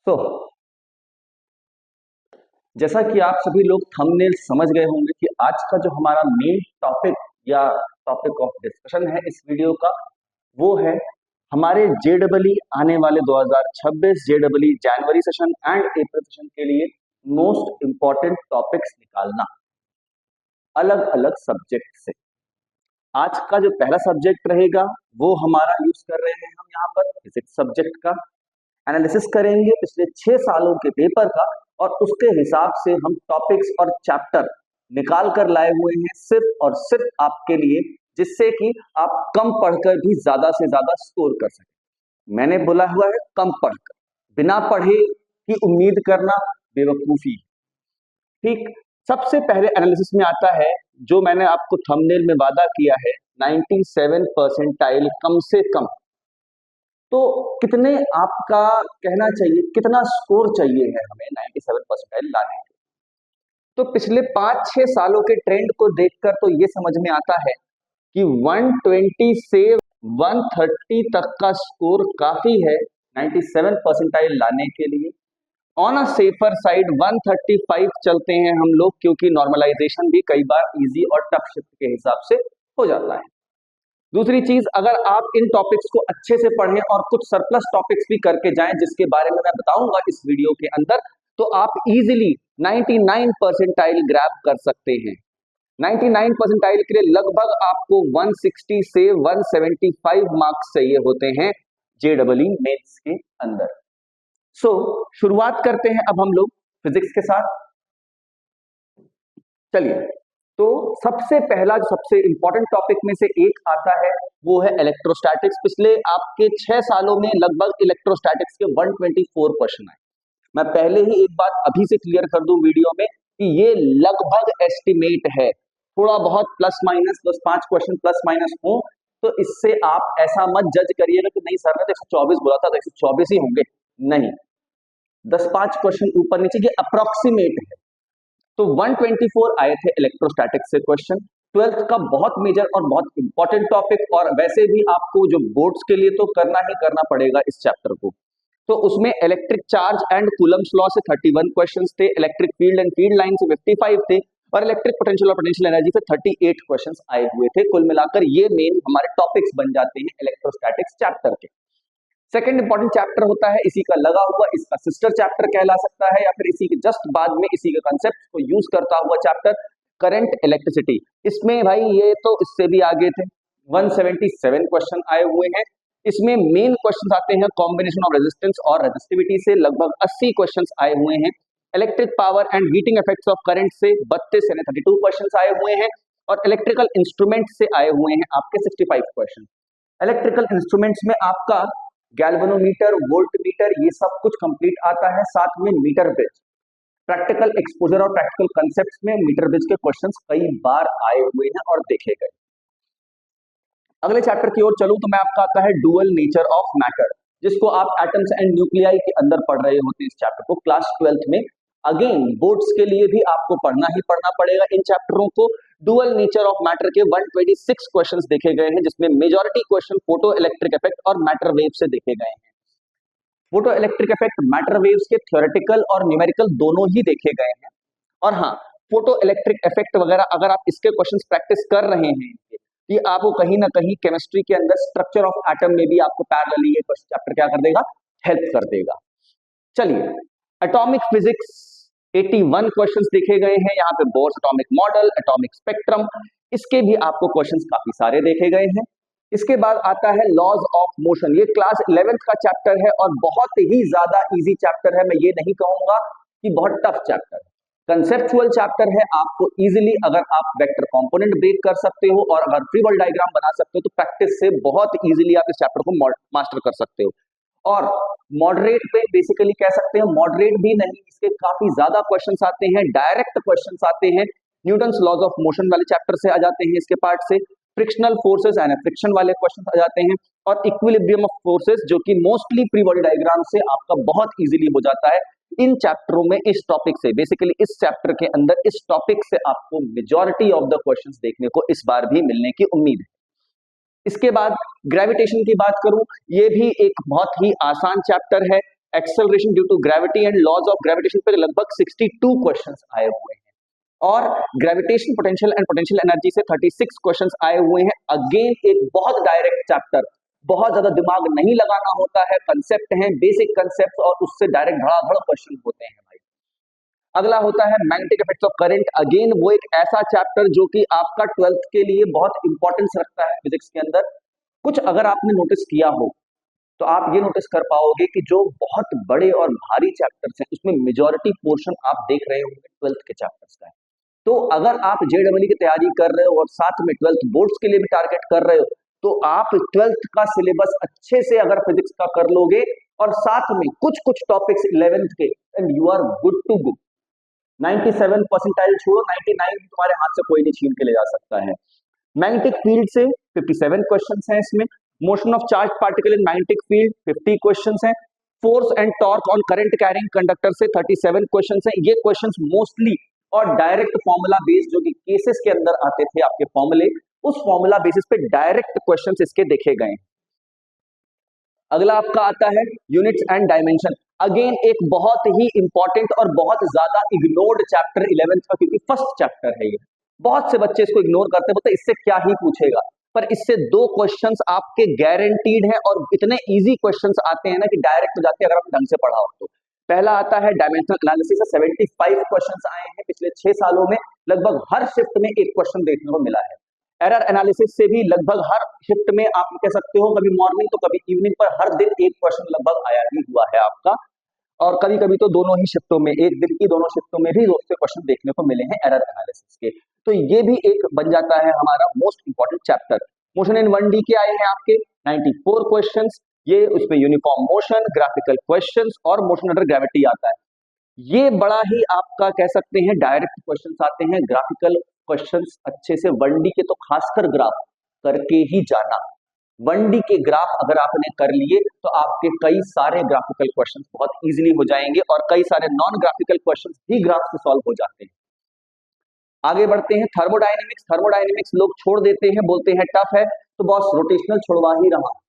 तो जैसा कि आप सभी लोग थंबनेल समझ गए होंगे कि आज का जो हमारा मेन टॉपिक या टॉपिक ऑफ डिस्कशन है इस वीडियो का, वो है हमारे जेडबलई आने वाले 2026 जेडबलई जनवरी सेशन एंड अप्रैल सेशन के लिए मोस्ट इंपॉर्टेंट टॉपिक्स निकालना अलग अलग सब्जेक्ट से। आज का जो पहला सब्जेक्ट रहेगा वो हमारा यूज कर रहे हैं हम यहाँ पर फिजिक्स सब्जेक्ट का। एनालिसिस करेंगे पिछले 6 सालों के पेपर का और उसके हिसाब से हम टॉपिक्स और चैप्टर निकाल कर लाए हुए हैं सिर्फ और सिर्फ आपके लिए, जिससे कि आप कम पढ़कर भी ज्यादा से ज्यादा स्कोर कर सकें। मैंने बोला हुआ है कम पढ़कर, बिना पढ़े की उम्मीद करना बेवकूफी। ठीक, सबसे पहले एनालिसिस में आता है जो मैंने आपको थंबनेल में वादा किया है 97 परसेंटाइल कम से कम। तो कितने आपका कहना चाहिए, कितना स्कोर चाहिए है हमें 97 परसेंटाइल लाने के? तो पिछले 5-6 सालों के ट्रेंड को देखकर तो ये समझ में आता है कि 120 से 130 तक का स्कोर काफी है 97 परसेंटाइल लाने के लिए। ऑन अ सेफर साइड 135 चलते हैं हम लोग, क्योंकि नॉर्मलाइजेशन भी कई बार इजी और टफ शिफ्ट के हिसाब से हो जाता है। दूसरी चीज, अगर आप इन टॉपिक्स को अच्छे से पढ़ें और कुछ सरप्लस टॉपिक्स भी करके जाएं जिसके बारे में मैं बताऊंगा इस वीडियो के अंदर, तो आप इजीली 99 परसेंटाइल ग्रैब कर सकते हैं। 99 परसेंटाइल के लिए लगभग आपको 160 से 175 मार्क्स चाहिए होते हैं जेडबलई मेंस के अंदर। सो शुरुआत करते हैं अब हम लोग फिजिक्स के साथ। चलिए, तो सबसे पहला जो सबसे इंपॉर्टेंट टॉपिक में से एक आता है वो है इलेक्ट्रोस्टैटिक्स। पिछले आपके 6 सालों में लगभग इलेक्ट्रोस्टैटिक्स के 124 क्वेश्चन आए। मैं पहले ही एक बात अभी से क्लियर कर दूं वीडियो में कि ये लगभग एस्टिमेट है, थोड़ा बहुत plus minus 10-5 question plus minus हो, तो इससे आप ऐसा मत जज करिएगा कि नहीं सर ने तो 124 बोला था तो 124 ही होंगे। नहीं, 10-5 क्वेश्चन ऊपर नीचे, ये अप्रोक्सीमेट है। तो 124 आए थे इलेक्ट्रोस्टैटिक्स से क्वेश्चन। 12th का बहुत मेजर और बहुत इंपॉर्टेंट टॉपिक, और वैसे भी आपको जो बोर्ड्स के लिए तो करना ही करना पड़ेगा इस चैप्टर को। तो उसमें electric charge and Coulomb's law से 31 क्वेश्चंस थे, electric field and field line से 55 थे, और इलेक्ट्रिक पोटेंशियल और पोटेंशियल एनर्जी से 38 क्वेश्चंस आए हुए थे। कुल मिलाकर ये मेन हमारे टॉपिक्स बन जाते हैं इलेक्ट्रोस्टैटिक्स चैप्टर के। सेकंड इंपॉर्टेंट चैप्टर होता है इसी का लगा हुआ, इसका सिस्टर चैप्टर कहला सकता है, या फिर इसी के जस्ट बाद में इसी के कांसेप्ट को यूज करता हुआ चैप्टर करंट इलेक्ट्रिसिटी। इसमें भाई ये तो इससे भी आगे थे, 177 क्वेश्चन आए हुए हैं। इसमें मेन क्वेश्चंस आते हैं कॉम्बिनेशन ऑफ रेजिस्टेंस और रेजिस्टिविटी से, लगभग 80 क्वेश्चंस आए हुए हैं। Electric power and heating effects of current से 32 यानी 32 क्वेश्चंस आए हुए हैं, और इलेक्ट्रिकल इंस्ट्रूमेंट से आए हुए हैं आपके 65 क्वेश्चन। इलेक्ट्रिकल इंस्ट्रूमेंट्स में आपका गैल्वेनोमीटर, वोल्टमीटर, ये सब कुछ कंप्लीट आता है, साथ में मीटर ब्रिज। प्रैक्टिकल एक्सपोजर और प्रैक्टिकल कांसेप्ट्स में मीटर ब्रिज के क्वेश्चंस कई बार आए हुए हैं और देखे गए। अगले चैप्टर की ओर चलूं तो मैं आपका आता है डुअल नेचर ऑफ मैटर, जिसको आप एटम्स एंड न्यूक्लियाई के अंदर पढ़ रहे होते हैं इस चैप्टर को क्लास 12th में। अगेन बोर्ड्स के लिए भी आपको पढ़ना ही पढ़ना पड़ेगा इन चैप्टरों को। डुअल नेचर ऑफ मैटर के 126 क्वेश्चंस देखे गए हैं, जिसमें majority question photo electric effect और मैटर वेव से देखे गए हैं। Photo electric effect, matter waves के थ्योरेटिकल और न्यूमेरिकल दोनों ही देखे गए हैं। और हाँ, फोटो इलेक्ट्रिक इफेक्ट वगैरह अगर आप इसके क्वेश्चंस प्रैक्टिस कर रहे हैं कि आपको कहीं ना कहीं केमिस्ट्री के अंदर स्ट्रक्चर ऑफ एटम में भी आपको पैरेलली ये चैप्टर क्या कर देगा, हेल्प कर देगा। चलिए, एटॉमिक फिजिक्स 81 क्वेश्चंस देखे गए हैं यहाँ पे, Bohr's atomic model, atomic spectrum, इसके भी आपको क्वेश्चंस काफी सारे देखे गए हैं। इसके बाद आता है लॉज ऑफ मोशन, ये क्लास 11th का चैप्टर है और बहुत ही ज्यादा इजी चैप्टर है। मैं ये नहीं कहूंगा कि बहुत टफ चैप्टर है, कंसेप्चुअल चैप्टर है। आपको इजीली अगर आप वेक्टर कंपोनेंट ब्रेक कर सकते हो और अगर फ्री बॉडी डायग्राम बना सकते हो तो प्रैक्टिस से बहुत इजीली आप इस चैप्टर को मास्टर कर सकते हो। और मॉडरेट पे बेसिकली कह सकते हैं, मॉडरेट भी नहीं, इसके काफी ज्यादा क्वेश्चंस आते हैं, डायरेक्ट क्वेश्चंस आते हैं। न्यूटन्स लॉज ऑफ मोशन वाले चैप्टर से आ जाते हैं इसके पार्ट से, फ्रिक्शनल फोर्सेस एंड फ्रिक्शन वाले क्वेश्चंस आ जाते हैं, और इक्विलिब्रियम ऑफ फोर्सेस जो कि मोस्टली फ्री बॉडी डायग्राम से आपका बहुत इजीली हो जाता है। इन चैप्टरों में इस टॉपिक से, बेसिकली इस चैप्टर के अंदर इस टॉपिक से आपको मेजॉरिटी ऑफ द क्वेश्चंस देखने को इस बार भी मिलने की उम्मीद है। इसके बाद ग्रेविटेशन की बात करूं, ये भी एक बहुत ही आसान चैप्टर है। Acceleration due to gravity and laws of gravitation पे लगभग 62 क्वेश्चंस आए हुए हैं, और gravitation potential and potential energy से 36 क्वेश्चंस आए हुए हैं। अगेन एक बहुत डायरेक्ट चैप्टर, बहुत ज्यादा दिमाग नहीं लगाना होता है, कंसेप्ट है, बेसिक कंसेप्ट, और उससे डायरेक्ट धड़ाधड़ क्वेश्चन होते हैं भाई। अगला होता है magnetic effects of current. Again वो एक ऐसा चैप्टर जो कि आपका 12th के लिए बहुत इंपॉर्टेंस रखता है फिजिक्स के अंदर। कुछ अगर आपने नोटिस किया हो तो आप ये नोटिस कर पाओगे कि जो बहुत बड़े और भारी चैप्टर्स हैं उसमें मेजॉरिटी पोर्शन आप देख रहे होंगे 12th के चैप्टर्स का है। तो अगर आप जेईई की तैयारी कर रहे हो और साथ में 12th बोर्ड्स के लिए भी टारगेट कर रहे हो, तो आप 12th का सिलेबस अच्छे से अगर फिजिक्स का कर लोगे और साथ में कुछ कुछ टॉपिक्स 11th के, and you are good to go. 97 percentile छोड़ो, 99 तुम्हारे हाथ से कोई नहीं छीन के ले जा सकता है। मैग्नेटिक फील्ड से 57 क्वेश्चंस हैं इसमें। Motion of charge particle in magnetic field 50 questions हैं। Force and torque on current carrying conductor से 37 क्वेश्चंस हैं। ये क्वेश्चंस मोस्टली और डायरेक्ट फॉर्मूला बेस्ड, जो कि केसेस के अंदर आते थे आपके फॉर्मूले, उस फॉर्मूला बेसिस पे डायरेक्ट क्वेश्चंस इसके देखे गए। अगला आपका आता है यूनिट्स एंड डायमेंशन। अगेन एक बहुत ही इंपॉर्टेंट और बहुत ज्यादा इग्नोर्ड चैप्टर 11th का, क्योंकि फर्स्ट चैप्टर है ये। बहुत से बच्चे इसको इग्नोर करते हैं, बोलते इससे क्या ही पूछेगा, पर इससे 2 क्वेश्चंस आपके गारंटीड हैं, और इतने इजी क्वेश्चंस आते हैं ना कि डायरेक्ट हो जाते हैं अगर आप ढंग से पढ़ा हो तो। पहला आता है डायमेंशनल एनालिसिस से 75 क्वेश्चंस आए हैं पिछले 6 सालों में, लगभग हर शिफ्ट में एक क्वेश्चन देखने को मिला है। एरर एनालिसिस से भी लगभग हर शिफ्ट में आप कह सकते हो, कभी मॉर्निंग तो कभी इवनिंग, पर हर दिन एक क्वेश्चन लगभग आया ही हुआ है आपका, और कभी कभी तो दोनों ही शिफ्टों में, एक दिन की दोनों शिफ्टों में भी 2 से क्वेश्चन देखने को मिले हैं एरर एनालिसिस के। तो ये भी एक बन जाता है हमारा most important chapter. Motion in 1D के आए हैं आपके 94 क्वेश्चंस। ये उसमें यूनिफॉर्म मोशन, ग्राफिकल क्वेश्चंस और मोशन अंडर ग्रेविटी आता है। ये बड़ा ही आपका कह सकते हैं डायरेक्ट क्वेश्चंस आते हैं। ग्राफिकल क्वेश्चंस अच्छे से 1D के तो खासकर ग्राफ करके ही जाना। 1D के ग्राफ अगर आपने कर लिए तो आपके कई सारे ग्राफिकल क्वेश्चंस बहुत इजीली हो जाएंगे, और कई सारे नॉन ग्राफिकल क्वेश्चंस भी ग्राफ से सॉल्व हो जाते हैं। आगे बढ़ते हैं थर्मोडायनेमिक्स। थर्मोडायनेमिक्स लोग छोड़ देते हैं, बोलते हैं टफ है, तो बॉस रोटेशनल छुड़वा ही रहा हूं,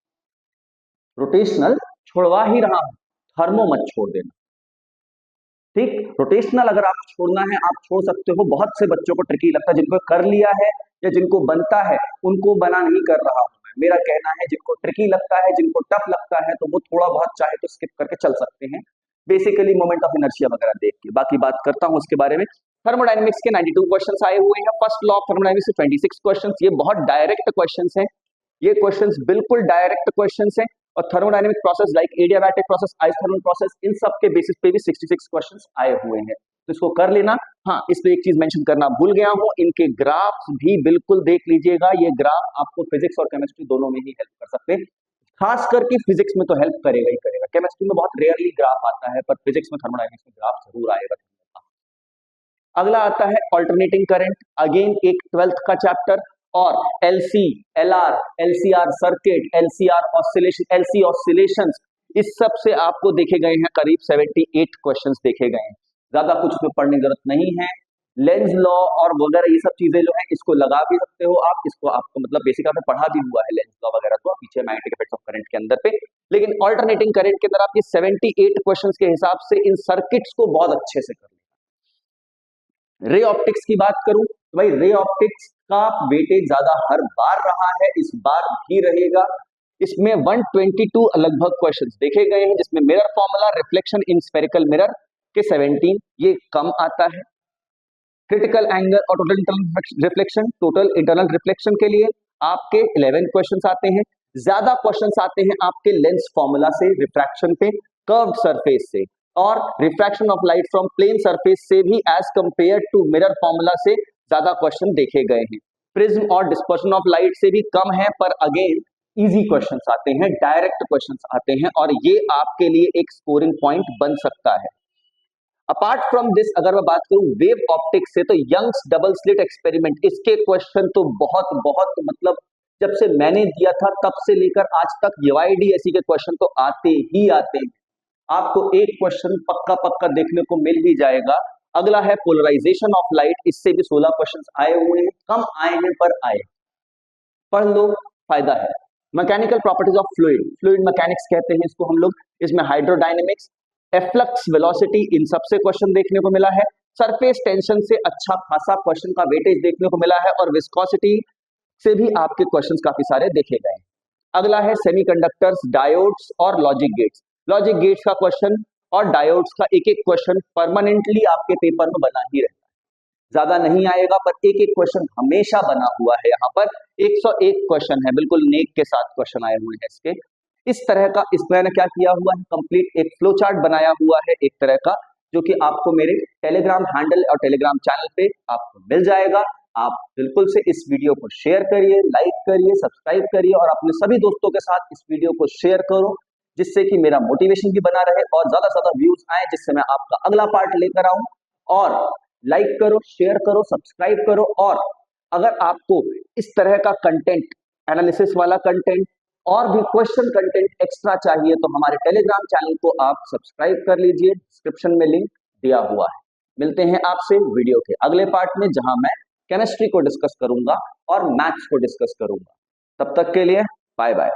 रोटेशनल छुड़वा ही रहा हूं, थर्मो मत छोड़ देना। ठीक, रोटेशनल अगर आप छोड़ना है आप छोड़ सकते हो। बहुत से बच्चों को ट्रिकी लगता है, जिनको कर लिया है या जिनको बनता है उनको बना नहीं कर रहा हूं मैं। मेरा कहना है जिनको ट्रिकी लगता है, जिनको टफ लगता है, तो वो थोड़ा बहुत चाहे तो स्किप करके चल सकते हैं, बेसिकली मोमेंट ऑफ इनर्शिया वगैरह देख के। बाकी बात करता हूं उसके बारे में। थर्मोडायनेमिक्स के 92 क्वेश्चंस आए हुए हैं। फर्स्ट लॉ ऑफ थर्मोडायनेमिक्स से 26 क्वेश्चंस। ये बहुत डायरेक्ट क्वेश्चंस हैं, ये क्वेश्चंस बिल्कुल डायरेक्ट क्वेश्चंस हैं। और thermodynamic process like adiabatic process, isothermal process, इन सब के बेसिस पे भी 66 क्वेश्चंस आए हुए हैं, तो इसको कर लेना। हाँ, इसमें एक चीज मेंशन करना भूल गया हूं, इनके ग्राफ्स भी बिल्कुल देख लीजिएगा। ये ग्राफ आपको फिजिक्स और केमिस्ट्री दोनों में ही हेल्प कर सकते हैं, खास करके फिजिक्स में तो हेल्प करेगा ही करेगा। केमिस्ट्री में बहुत रेयरली ग्राफ आता है, पर फिजिक्स में थर्मोडायनेमिक्स में ग्राफ जरूर आएगा। अगला आता है अल्टरनेटिंग करंट। अगेन एक 12th का चैप्टर, और LC, LR, LCR circuit, LCR oscillation, LC oscillations, इस सब से आपको देखे गए हैं करीब 78 क्वेश्चंस देखे गए हैं। ज्यादा कुछ उसमें पढ़ने की जरूरत नहीं है। लेंज लॉ और वगैरह ये सब चीजें जो है इसको लगा भी सकते हो आप, इसको आपको मतलब बेसिक आपने पढ़ा भी हुआ है लेंज लॉ वगैरह तो पीछे मैग्नेटिक इफेक्ट्स ऑफ करंट के अंदर पे। लेकिन अल्टरनेटिंग करंट के अंदर आप ये 78 क्वेश्चंस के हिसाब से इन सर्किट्स को बहुत अच्छे से कर लेना। रे ऑप्टिक्स की बात करूं तो भाई रे ऑप्टिक्स का वेटेज ज्यादा हर बार रहा है, इस बार भी रहेगा। इसमें 122 लगभग क्वेश्चंस देखे गए हैं, जिसमें mirror formula, reflection in spherical mirror के 17 ये कम आता है। क्रिटिकल एंगल और total internal reflection, total internal reflection के लिए आपके 11 क्वेश्चंस आते हैं। ज्यादा क्वेश्चंस आते हैं आपके लेंस फॉर्मूला से, रिफ्रैक्शन पे, कर्व्ड सरफेस से, और refraction of light from plane surface से भी as compare to mirror formula से ज्यादा क्वेश्चन देखे गए हैं। प्रिज्म और डिस्पर्शन ऑफ लाइट से भी कम है, पर अगेन इजी क्वेश्चंस आते हैं, डायरेक्ट क्वेश्चंस आते हैं, और ये आपके लिए एक स्कोरिंग पॉइंट बन सकता है। अपार्ट फ्रॉम दिस अगर मैं बात करूं वेव ऑप्टिक्स से, तो यंग्स डबल स्लिट एक्सपेरिमेंट, इसके क्वेश्चन तो बहुत बहुत मतलब जब से मैंने दिया था तब से लेकर आज तक यूआईडीएसई के क्वेश्चन तो आते ही आते हैं। आपको एक क्वेश्चन पक्का पक्का देखने को मिल ही जाएगा। अगला है पोलराइजेशन ऑफ लाइट, इससे भी 16 क्वेश्चंस आए हुए हैं, कम आए हैं पर आए, पढ़ लो, फायदा है। Mechanical properties of fluid, fluid mechanics कहते हैं इसको हम लोग। इसमें हाइड्रोडायनेमिक्स, एफ्लक्स वेलोसिटी, इन सबसे क्वेश्चन देखने को मिला है। सरफेस टेंशन से अच्छा खासा क्वेश्चन का वेटेज देखने को मिला है और विस्कोसिटी से भी आपके क्वेश्चंस काफी सारे देखे गए। अगला है सेमीकंडक्टर्स, डायोड्स और लॉजिक गेट्स। लॉजिक गेट्स का क्वेश्चन और डायोड्स का एक एक क्वेश्चन परमानेंटली आपके पेपर में बना ही रहता है, ज्यादा नहीं आएगा पर एक एक क्वेश्चन हमेशा बना हुआ है। यहाँ पर 101 क्वेश्चन है, बिल्कुल नेक के साथ क्वेश्चन आए हुए हैं इसके। इस तरह का इस मैंने क्या किया हुआ है, कंप्लीट एक फ्लो चार्ट बनाया हुआ है एक तरह का, जो कि आपको मेरे टेलीग्राम हैंडल और टेलीग्राम चैनल पे आपको मिल जाएगा। आप बिल्कुल से इस वीडियो को शेयर करिए, लाइक करिए, सब्सक्राइब करिए और अपने सभी दोस्तों के साथ इस वीडियो को शेयर करो, जिससे कि मेरा मोटिवेशन भी बना रहे और ज्यादा से ज्यादा व्यूज आए, जिससे मैं आपका अगला पार्ट लेकर आऊं। और लाइक करो, शेयर करो, सब्सक्राइब करो। और अगर आपको इस तरह का कंटेंट, एनालिसिस वाला कंटेंट और भी क्वेश्चन कंटेंट एक्स्ट्रा चाहिए तो हमारे टेलीग्राम चैनल को आप सब्सक्राइब कर लीजिए, डिस्क्रिप्शन में लिंक दिया हुआ है। मिलते हैं आपसे वीडियो के अगले पार्ट में, जहां मैं केमिस्ट्री को डिस्कस करूंगा और मैथ्स को डिस्कस करूंगा। तब तक के लिए बाय बाय।